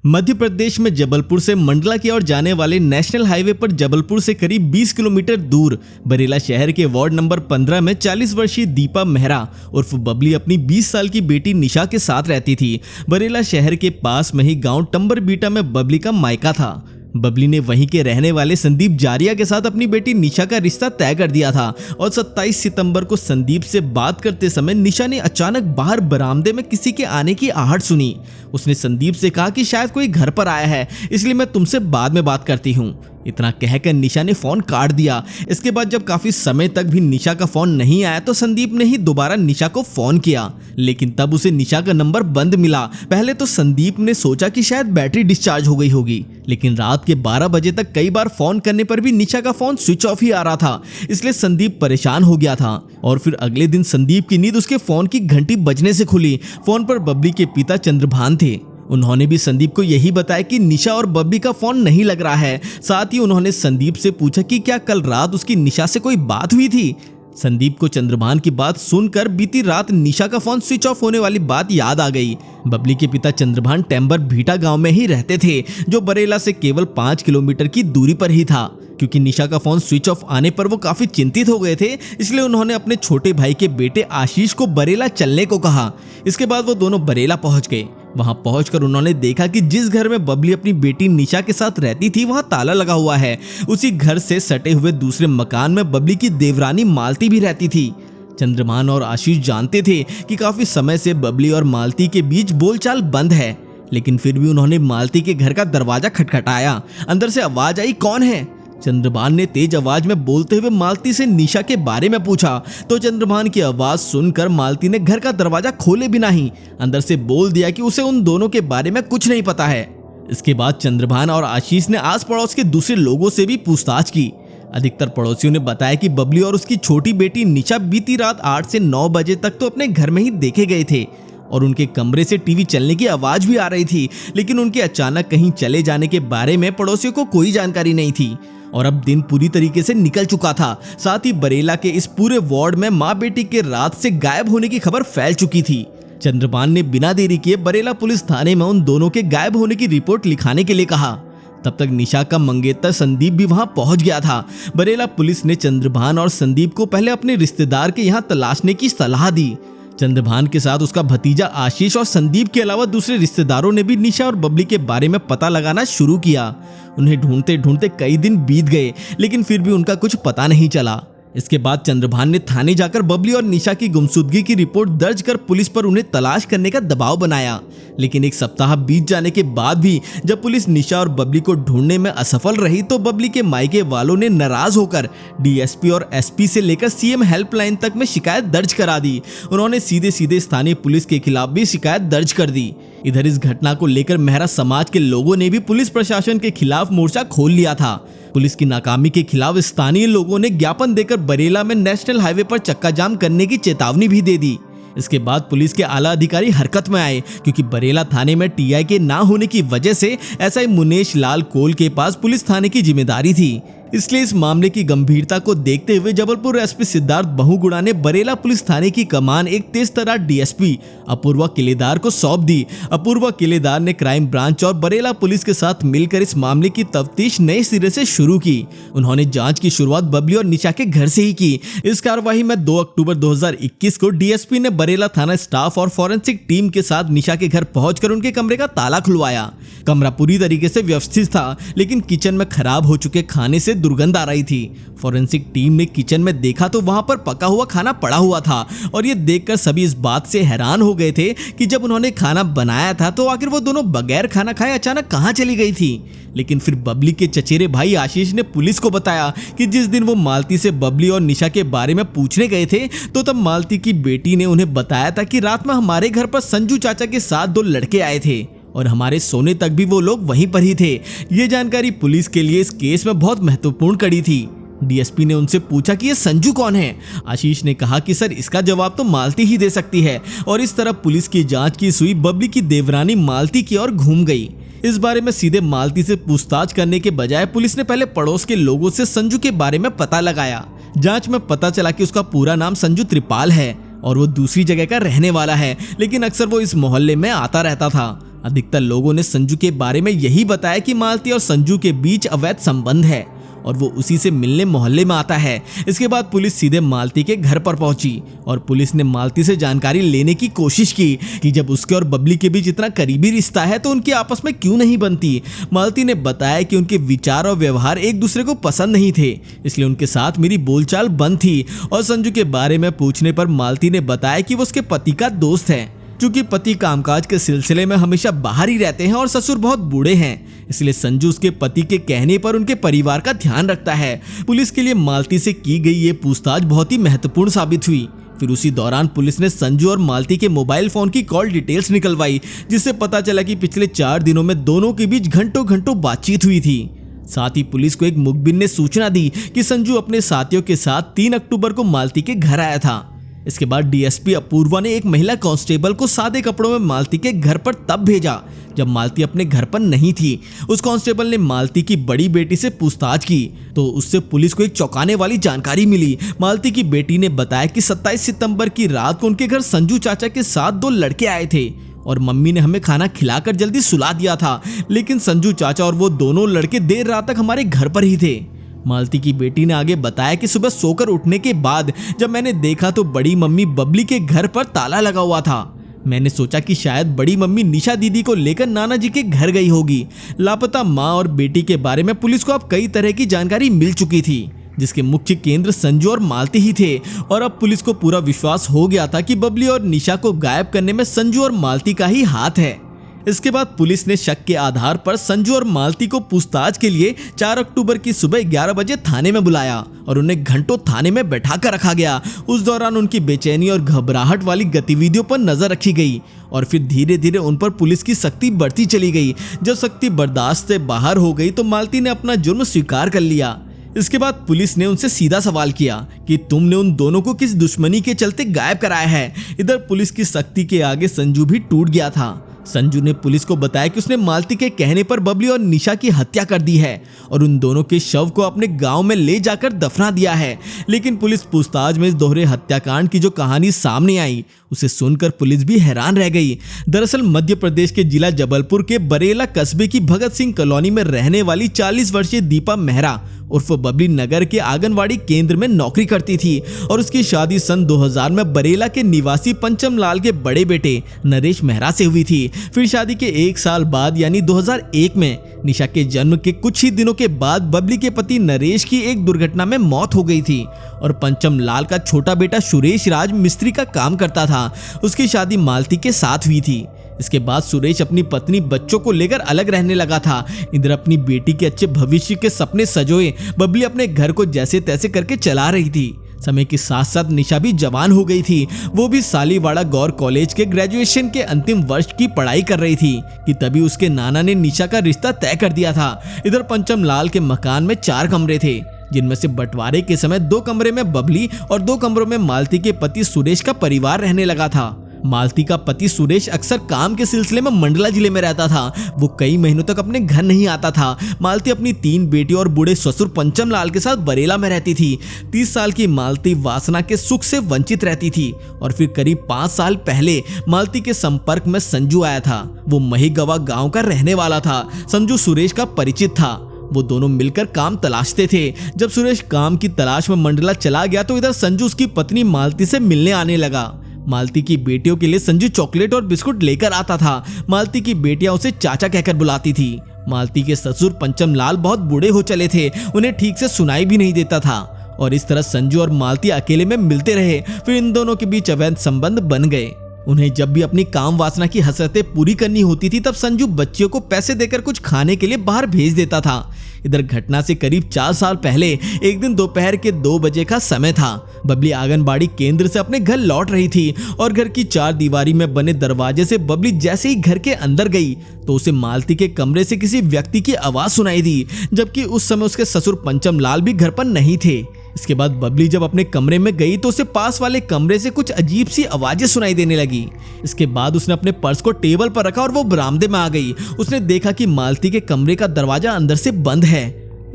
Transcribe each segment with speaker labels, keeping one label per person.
Speaker 1: मध्य प्रदेश में जबलपुर से मंडला की ओर जाने वाले नेशनल हाईवे पर जबलपुर से करीब 20 किलोमीटर दूर बरेला शहर के वार्ड नंबर 15 में 40 वर्षीय दीपा मेहरा उर्फ बबली अपनी 20 साल की बेटी निशा के साथ रहती थी। बरेला शहर के पास में ही गांव टंबर बीटा में बबली का मायका था। बबली ने वहीं के रहने वाले संदीप जारिया के साथ अपनी बेटी निशा का रिश्ता तय कर दिया था और 27 सितंबर को संदीप से बात करते समय निशा ने अचानक बाहर बरामदे में किसी के आने की आहट सुनी। उसने संदीप से कहा कि शायद कोई घर पर आया है, इसलिए मैं तुमसे बाद में बात करती हूँ। इतना कहकर निशा ने फोन काट दिया। इसके बाद जब काफी समय तक भी निशा का फोन नहीं आया तो संदीप ने ही दोबारा निशा को फोन किया, लेकिन तब उसे निशा का नंबर बंद मिला। पहले तो संदीप ने सोचा कि शायद बैटरी डिस्चार्ज हो गई होगी, लेकिन रात के 12 बजे तक कई बार फोन करने पर भी निशा का फोन स्विच ऑफ ही आ रहा था, इसलिए संदीप परेशान हो गया था। और फिर अगले दिन संदीप की नींद उसके फोन की घंटी बजने से खुली। फोन पर बबली के पिता चंद्रभान थे। उन्होंने भी संदीप को यही बताया कि निशा और बबली का फोन नहीं लग रहा है। साथ ही उन्होंने संदीप से पूछा कि क्या कल रात उसकी निशा से कोई बात हुई थी। संदीप को चंद्रभान की बात सुनकर बीती रात निशा का फोन स्विच ऑफ होने वाली बात याद आ गई। बबली के पिता चंद्रभान टेम्बर भीटा गांव में ही रहते थे, जो बरेला से केवल 5 किलोमीटर की दूरी पर ही था। क्योंकि निशा का फोन स्विच ऑफ आने पर वो काफी चिंतित हो गए थे, इसलिए उन्होंने अपने छोटे भाई के बेटे आशीष को बरेला चलने को कहा। इसके बाद वो दोनों बरेला पहुंच गए। वहां पहुंचकर उन्होंने देखा कि जिस घर में बबली अपनी बेटी निशा के साथ रहती थी वहां ताला लगा हुआ है। उसी घर से सटे हुए दूसरे मकान में बबली की देवरानी मालती भी रहती थी। चंद्रभान और आशीष जानते थे कि काफी समय से बबली और मालती के बीच बोलचाल बंद है, लेकिन फिर भी उन्होंने मालती के घर का दरवाजा खटखटाया। अंदर से आवाज आई, कौन है? चंद्रभान ने तेज आवाज में बोलते हुए मालती से निशा के बारे में पूछा, तो चंद्रभान की आवाज सुनकर मालती ने घर का दरवाजा खोले बिना ही अंदर से बोल दिया कि उसे उन दोनों के बारे में कुछ नहीं पता है। इसके बाद चंद्रभान और आशीष ने आस पड़ोस के दूसरे लोगों से भी पूछताछ की। अधिकतर पड़ोसियों ने बताया कि बबली और उसकी छोटी बेटी निशा बीती रात 8 से 9 बजे तक तो अपने घर में ही देखे गए थे और उनके कमरे से टीवी चलने की आवाज भी आ रही थी, लेकिन उनके अचानक कहीं चले जाने के बारे में पड़ोसियों को कोई जानकारी नहीं थी। और अब दिन पूरी तरीके से निकल चुका था। साथ ही बरेला के इस पूरे वार्ड में मां बेटी के रात से गायब होने की खबर फैल चुकी थी। चंद्रभान ने बिना देरी किए बरेला पुलिस थाने में उन दोनों के गायब होने की रिपोर्ट लिखाने के लिए कहा। तब तक निशा का मंगेतर संदीप भी वहां पहुंच गया था। बरेला पुलिस ने चंद्रभान और संदीप को पहले अपने रिश्तेदार के यहाँ तलाशने की सलाह दी। चंद्रभान के साथ उसका भतीजा आशीष और संदीप के अलावा दूसरे रिश्तेदारों ने भी निशा और बबली के बारे में पता लगाना शुरू किया। उन्हें ढूंढते ढूंढते कई दिन बीत गए, लेकिन फिर भी उनका कुछ पता नहीं चला। इसके बाद चंद्रभान ने थाने जाकर बबली और निशा की गुमशुदगी की रिपोर्ट दर्ज कर पुलिस पर उन्हें तलाश करने का दबाव बनाया। लेकिन एक सप्ताह बीत जाने के बाद भी जब पुलिस निशा और बबली को ढूंढने में असफल रही तो बबली के मायके वालों ने नाराज होकर डीएसपी और एसपी से लेकर सीएम हेल्पलाइन तक में शिकायत दर्ज करा दी। उन्होंने सीधे सीधे स्थानीय पुलिस के खिलाफ भी शिकायत दर्ज कर दी। इधर इस घटना को लेकर मेहरा समाज के लोगों ने भी पुलिस प्रशासन के खिलाफ मोर्चा खोल लिया था। पुलिस की नाकामी के खिलाफ स्थानीय लोगों ने ज्ञापन देकर बरेला में नेशनल हाईवे पर चक्का जाम करने की चेतावनी भी दे दी। इसके बाद पुलिस के आला अधिकारी हरकत में आए, क्योंकि बरेला थाने में टीआई के ना होने की वजह से एसआई मुनेश लाल कोल के पास पुलिस थाने की जिम्मेदारी थी। इसलिए इस मामले की गंभीरता को देखते हुए जबलपुर एसपी सिद्धार्थ बहुगुणा ने बरेला पुलिस थाने की कमान एक तेज तर्रार डीएसपी अपूर्वा किलेदार को सौंप दी। अपूर्वा किलेदार ने क्राइम ब्रांच और बरेला पुलिस के साथ मिलकर इस मामले की तफ्तीश नए सिरे से शुरू की। उन्होंने जांच की शुरुआत बबली और निशा के घर से ही की। इस कार्यवाही में 2 अक्टूबर 2021 को डीएसपी ने बरेला थाना स्टाफ और फॉरेंसिक टीम के साथ निशा के घर पहुंचकर उनके कमरे का ताला खुलवाया। कमरा पूरी तरीके से व्यवस्थित था, लेकिन किचन में खराब हो चुके खाने से दुर्गंध आ रही थी। फॉरेंसिक टीम ने किचन में देखा तो वहां पर पका हुआ खाना पड़ा हुआ था और ये देखकर सभी इस बात से हैरान हो गए थे कि जब उन्होंने खाना बनाया था तो आखिर वो दोनों बगैर खाना खाए अचानक कहां चली गई थी। लेकिन फिर बबली के चचेरे भाई आशीष ने पुलिस को बताया कि जिस दिन वो मालती से बबली और निशा के बारे में पूछने गए थे तो तब मालती की बेटी ने उन्हें बताया था कि रात में हमारे घर पर संजू चाचा के साथ 2 लड़के आए थे और हमारे सोने तक भी वो लोग वहीं पर ही थे। ये जानकारी पुलिस के लिए इस केस में बहुत महत्वपूर्ण कड़ी थी। डीएसपी ने उनसे पूछा कि ये संजू कौन है। आशीष ने कहा कि सर इसका जवाब तो मालती ही दे सकती है। और इस तरह पुलिस की जांच की सुई बबली की देवरानी मालती की ओर घूम गई। इस बारे में सीधे मालती से पूछताछ करने के बजाय पुलिस ने पहले पड़ोस के लोगों से संजू के बारे में पता लगाया। जांच में पता चला कि उसका पूरा नाम संजू त्रिपाल है और वो दूसरी जगह का रहने वाला है, लेकिन अक्सर वो इस मोहल्ले में आता रहता था। अधिकतर लोगों ने संजू के बारे में यही बताया कि मालती और संजू के बीच अवैध संबंध है और वो उसी से मिलने मोहल्ले में आता है। इसके बाद पुलिस सीधे मालती के घर पर पहुंची और पुलिस ने मालती से जानकारी लेने की कोशिश की कि जब उसके और बबली के बीच इतना करीबी रिश्ता है तो उनकी आपस में क्यों नहीं बनती। मालती ने बताया कि उनके विचार और व्यवहार एक दूसरे को पसंद नहीं थे, इसलिए उनके साथ मेरी बोलचाल बंद थी। और संजू के बारे में पूछने पर मालती ने बताया कि वो उसके पति का दोस्त है। चूंकि पति कामकाज के सिलसिले में हमेशा बाहर ही रहते हैं और ससुर बहुत बूढ़े हैं, इसलिए संजू उसके पति के कहने पर उनके परिवार का ध्यान रखता है। पुलिस के लिए मालती से की गई ये पूछताछ बहुत ही महत्वपूर्ण साबित हुई। फिर उसी दौरान पुलिस ने संजू और मालती के मोबाइल फोन की कॉल डिटेल्स निकलवाई, जिससे पता चला कि पिछले 4 दिनों में दोनों के बीच घंटों घंटों बातचीत हुई थी। साथ ही पुलिस को एक मुखबिर ने सूचना दी कि संजू अपने साथियों के साथ 3 अक्टूबर को मालती के घर आया था। इसके बाद डीएसपी अपूर्वा ने एक महिला कांस्टेबल को सादे कपड़ों में मालती के घर पर तब भेजा जब मालती अपने घर पर नहीं थी। उस कांस्टेबल ने मालती की बड़ी बेटी से पूछताछ की तो उससे पुलिस को एक चौंकाने वाली जानकारी मिली। मालती की बेटी ने बताया कि 27 सितंबर की रात को उनके घर संजू चाचा के साथ 2 लड़के आए थे और मम्मी ने हमें खाना खिलाकर जल्दी सुला दिया था, लेकिन संजू चाचा और वो दोनों लड़के देर रात तक हमारे घर पर ही थे। मालती की बेटी ने आगे बताया कि सुबह सोकर उठने के बाद जब मैंने देखा तो बड़ी मम्मी बबली के घर पर ताला लगा हुआ था। मैंने सोचा कि शायद बड़ी मम्मी निशा दीदी को लेकर नाना जी के घर गई होगी। लापता माँ और बेटी के बारे में पुलिस को अब कई तरह की जानकारी मिल चुकी थी, जिसके मुख्य केंद्र संजू और मालती ही थे। और अब पुलिस को पूरा विश्वास हो गया था कि बबली और निशा को गायब करने में संजू और मालती का ही हाथ है। इसके बाद पुलिस ने शक के आधार पर संजू और मालती को पूछताछ के लिए 4 अक्टूबर की सुबह 11 बजे थाने में बुलाया और उन्हें घंटों थाने में बैठा कर रखा गया। उस दौरान उनकी बेचैनी और घबराहट वाली गतिविधियों पर नजर रखी गई और फिर धीरे धीरे उन पर पुलिस की सख्ती बढ़ती चली गई। जब सख्ती बर्दाश्त से बाहर हो गई तो मालती ने अपना जुर्म स्वीकार कर लिया। इसके बाद पुलिस ने उनसे सीधा सवाल किया कि तुमने उन दोनों को किस दुश्मनी के चलते गायब कराया है। इधर पुलिस की सख्ती के आगे संजू भी टूट गया था। संजू ने पुलिस को बताया कि उसने मालती के कहने पर बबली और निशा की हत्या कर दी है और उन दोनों के शव को अपने गांव में ले जाकर दफना दिया है। लेकिन पुलिस पूछताछ में इस दोहरे हत्याकांड की जो कहानी सामने आई उसे सुनकर पुलिस भी हैरान रह गई। दरअसल मध्य प्रदेश के जिला जबलपुर के बरेला कस्बे की भगत सिंह कॉलोनी में रहने वाली 40 वर्षीय दीपा मेहरा उर्फ बबली नगर के आंगनवाड़ी केंद्र में नौकरी करती थी और उसकी शादी सन 2000 में बरेला के निवासी पंचम लाल के बड़े बेटे नरेश मेहरा से हुई थी। फिर शादी के 1 साल बाद यानी 2001 में निशा के जन्म के कुछ ही दिनों के बाद बबली के पति नरेश की एक दुर्घटना में मौत हो गई थी और पंचम लाल का छोटा बेटा सुरेश राज मिस्त्री का काम करता था। उसकी शादी मालती के साथ हुई थी। इसके बाद सुरेश अपनी पत्नी बच्चों को लेकर अलग रहने लगा था। इधर अपनी बेटी के अच्छे भविष्य के सपने सजोए बबली अपने घर को जैसे तैसे करके चला रही थी। समय के साथ साथ निशा भी जवान हो गई थी। वो भी सालीवाड़ा गौर कॉलेज के ग्रेजुएशन के अंतिम वर्ष की पढ़ाई कर रही थी कि तभी उसके नाना ने निशा का रिश्ता तय कर दिया था। इधर पंचम लाल के मकान में 4 कमरे थे, जिनमें से बंटवारे के समय 2 कमरे में बबली और 2 कमरों में मालती के पति सुरेश का परिवार रहने लगा था। मालती का पति सुरेश अक्सर काम के सिलसिले में मंडला जिले में रहता था। वो कई महीनों तक अपने घर नहीं आता था। मालती अपनी 3 बेटियों और बूढ़े ससुर पंचम लाल के साथ बरेला में रहती थी। 30 साल की मालती वासना के सुख से वंचित रहती थी और फिर करीब 5 साल पहले मालती के संपर्क में संजू आया था। वो महिगवा गांव का रहने वाला था। संजू सुरेश का परिचित था। वो दोनों मिलकर काम तलाशते थे। जब सुरेश काम की तलाश में मंडला चला गया तो इधर संजू उसकी पत्नी मालती से मिलने आने लगा। मालती की बेटियों के लिए संजू चॉकलेट और बिस्कुट लेकर आता था। मालती की बेटियां उसे चाचा कहकर बुलाती थी। मालती के ससुर पंचम लाल बहुत बूढ़े हो चले थे, उन्हें ठीक से सुनाई भी नहीं देता था और इस तरह संजू और मालती अकेले में मिलते रहे। फिर इन दोनों के बीच अवैध संबंध बन गए। उन्हें जब भी अपनी काम वासना की हसरतें पूरी करनी होती थी तब संजू बच्चियों को पैसे देकर कुछ खाने के लिए बाहर भेज देता था। इधर घटना से करीब 4 साल पहले एक दिन दोपहर के 2 बजे का समय था। बबली आंगनबाड़ी केंद्र से अपने घर लौट रही थी और घर की 4 दीवारी में बने दरवाजे से बबली जैसे ही घर के अंदर गई तो उसे मालती के कमरे से किसी व्यक्ति की आवाज सुनाई दी, जबकि उस समय उसके ससुर पंचम लाल भी घर पर नहीं थे। इसके बाद बबली जब अपने कमरे में गई तो उसे पास वाले कमरे से कुछ अजीब सी आवाजें सुनाई देने लगी। इसके बाद उसने अपने पर्स को टेबल पर रखा और वो बरामदे में आ गई। उसने देखा कि मालती के कमरे का दरवाजा अंदर से बंद है।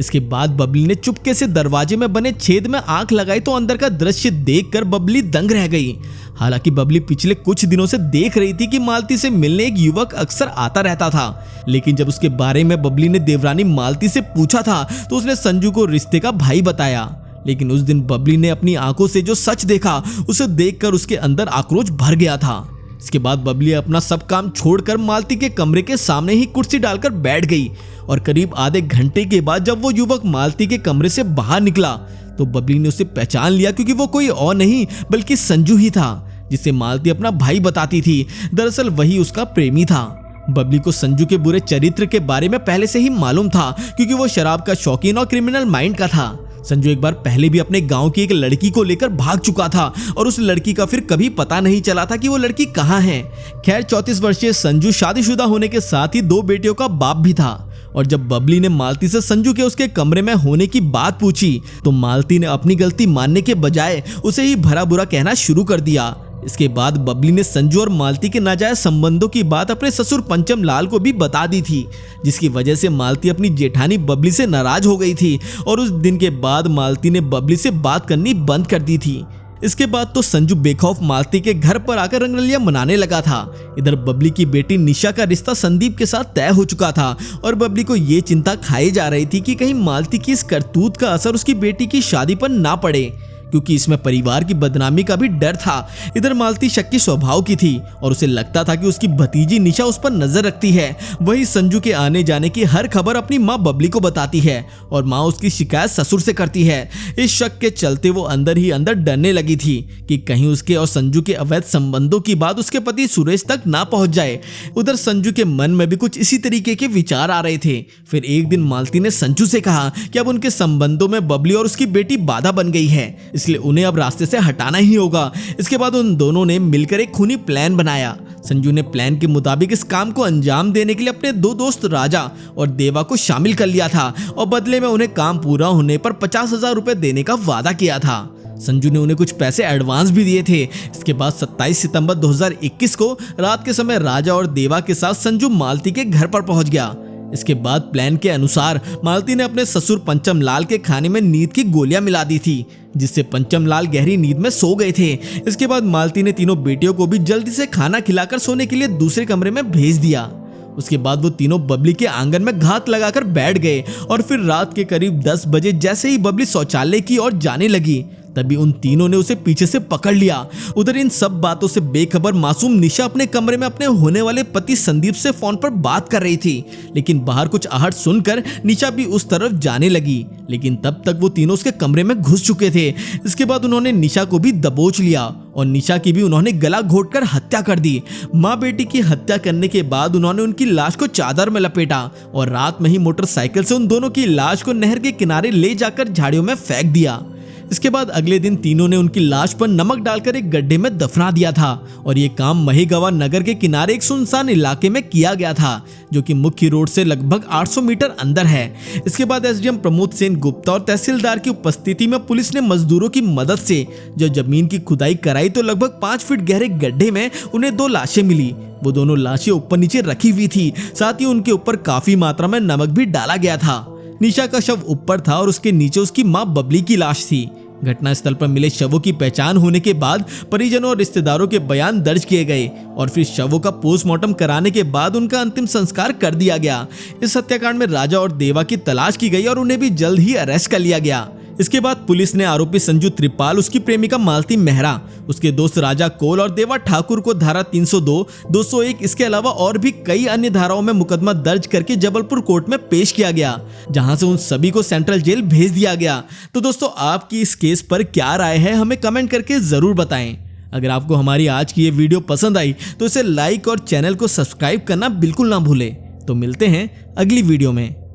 Speaker 1: इसके बाद बबली ने चुपके से दरवाजे में बने छेद में आंख लगाई तो अंदर का दृश्य देखकर बबली दंग रह गई। हालांकि बबली पिछले कुछ दिनों से देख रही थी कि मालती से मिलने एक युवक अक्सर आता रहता था, लेकिन जब उसके बारे में बबली ने देवरानी मालती से पूछा था तो उसने संजू को रिश्ते का भाई बताया। लेकिन उस दिन बबली ने अपनी आंखों से जो सच देखा उसे देखकर उसके अंदर आक्रोश भर गया था। इसके बाद बबली अपना सब काम छोड़कर मालती के कमरे के सामने ही कुर्सी डालकर बैठ गई और करीब आधे घंटे के बाद जब वो युवक मालती के कमरे से बाहर निकला तो बबली ने उसे पहचान लिया, क्योंकि वो कोई और नहीं बल्कि संजू ही था, जिसे मालती अपना भाई बताती थी। दरअसल वही उसका प्रेमी था। बबली को संजू के बुरे चरित्र के बारे में पहले से ही मालूम था, क्योंकि वो शराब का शौकीन और क्रिमिनल माइंड का था। संजू एक बार पहले भी अपने गांव की एक लड़की को लेकर भाग चुका था और उस लड़की का फिर कभी पता नहीं चला था कि वो लड़की कहाँ है। खैर 34 वर्षीय संजू शादीशुदा होने के साथ ही 2 बेटियों का बाप भी था। और जब बबली ने मालती से संजू के उसके कमरे में होने की बात पूछी तो मालती ने अपनी गलती मानने के बजाय उसे ही भरा बुरा कहना शुरू कर दिया। इसके बाद बबली ने संजू और मालती के नाजायज संबंधों की बात अपने ससुर पंचम लाल को भी बता दी थी, जिसकी वजह से मालती अपनी जेठानी बबली से नाराज हो गई थी और उस दिन के बाद मालती ने बबली से बात करनी बंद कर दी थी। इसके बाद तो संजू बेखौफ मालती के घर पर आकर रंगरलियां मनाने लगा था। इधर बबली की बेटी निशा का रिश्ता संदीप के साथ तय हो चुका था और बबली को ये चिंता खाई जा रही थी कि कहीं मालती की इस करतूत का असर उसकी बेटी की शादी पर ना पड़े, क्योंकि इसमें परिवार की बदनामी का भी डर था। इधर मालती शक्की स्वभाव की थी और उसे लगता था कि उसकी भतीजी निशा उस पर नजर रखती है। वही संजू के आने जाने की हर खबर अपनी माँ बबली को बताती है और माँ उसकी शिकायत ससुर से करती है। इस शक के चलते वो अंदर ही अंदर डरने लगी थी कि कहीं उसके और संजू के अवैध संबंधों की बात उसके पति सुरेश तक ना पहुंच जाए। उधर संजू के मन में भी कुछ इसी तरीके के विचार आ रहे थे। फिर एक दिन मालती ने संजू से कहा कि अब उनके संबंधों में बबली और उसकी बेटी बाधा बन गई है, इसलिए उन्हें अब रास्ते से हटाना ही होगा। इसके बाद उन दोनों ने मिलकर एक खूनी प्लान बनाया। संजू ने प्लान के मुताबिक इस काम को अंजाम देने के लिए अपने 2 दोस्त राजा और देवा को शामिल कर लिया था और बदले में उन्हें काम पूरा होने पर 50,000 रुपए देने का वादा किया था। संजू ने उन्हें कुछ पैसे एडवांस भी दिए थे। इसके बाद 27 सितंबर 2021 को रात के समय राजा और देवा के साथ संजू मालती के घर पर पहुंच गया। इसके बाद प्लान के अनुसार मालती ने अपने ससुर पंचम लाल के खाने में नींद की गोलियां मिला दी थी, जिससे पंचम लाल गहरी नींद में सो गए थे। इसके बाद मालती ने तीनों बेटियों को भी जल्दी से खाना खिलाकर सोने के लिए दूसरे कमरे में भेज दिया। उसके बाद वो तीनों बबली के आंगन में घात लगाकर बैठ गए और फिर रात के करीब 10 बजे जैसे ही बबली शौचालय की ओर जाने लगी तभी उन तीनों ने उसे पीछे से पकड़ लिया। उधर इन सब बातों से बेखबर मासूम निशा अपने कमरे में अपने होने वाले पति संदीप से फोन पर बात कर रही थी, लेकिन बाहर कुछ आहट सुनकर निशा भी उस तरफ जाने लगी, लेकिन तब तक वो तीनों उसके कमरे में घुस चुके थे। इसके बाद उन्होंने निशा को भी दबोच लिया और निशा की भी उन्होंने गला घोटकर हत्या कर दी। माँ बेटी की हत्या करने के बाद उन्होंने उनकी लाश को चादर में लपेटा और रात में ही मोटरसाइकिल से उन दोनों की लाश को नहर के किनारे ले जाकर झाड़ियों में फेंक दिया। इसके बाद अगले दिन तीनों ने उनकी लाश पर नमक डालकर एक गड्ढे में दफना दिया था और ये काम महेगवा नगर के किनारे एक सुनसान इलाके में किया गया था, जो कि मुख्य रोड से लगभग 800 मीटर अंदर है। इसके बाद एसडीएम प्रमोद सेन गुप्ता और तहसीलदार की उपस्थिति में पुलिस ने मजदूरों की मदद से जो जमीन की खुदाई कराई तो लगभग 5 फीट गहरे गड्ढे में उन्हें 2 लाशें मिली। वो दोनों लाशें ऊपर नीचे रखी हुई थी, साथ ही उनके ऊपर काफी मात्रा में नमक भी डाला गया था। निशा का शव ऊपर था और उसके नीचे उसकी मां बबली की लाश थी। घटनास्थल पर मिले शवों की पहचान होने के बाद परिजनों और रिश्तेदारों के बयान दर्ज किए गए और फिर शवों का पोस्टमार्टम कराने के बाद उनका अंतिम संस्कार कर दिया गया। इस हत्याकांड में राजा और देवा की तलाश की गई और उन्हें भी जल्द ही अरेस्ट कर लिया गया। इसके बाद पुलिस ने आरोपी संजू त्रिपाल, उसकी प्रेमिका मालती मेहरा, उसके दोस्त राजा कोल और देवा ठाकुर को धारा 302, 201 इसके अलावा और भी कई अन्य धाराओं में मुकदमा दर्ज करके जबलपुर कोर्ट में पेश किया गया, जहां से उन सभी को सेंट्रल जेल भेज दिया गया। तो दोस्तों, आपकी इस केस पर क्या राय है हमें कमेंट करके जरूर बताएं। अगर आपको हमारी आज की ये वीडियो पसंद आई तो इसे लाइक और चैनल को सब्सक्राइब करना बिल्कुल ना भूलें। तो मिलते हैं अगली वीडियो में।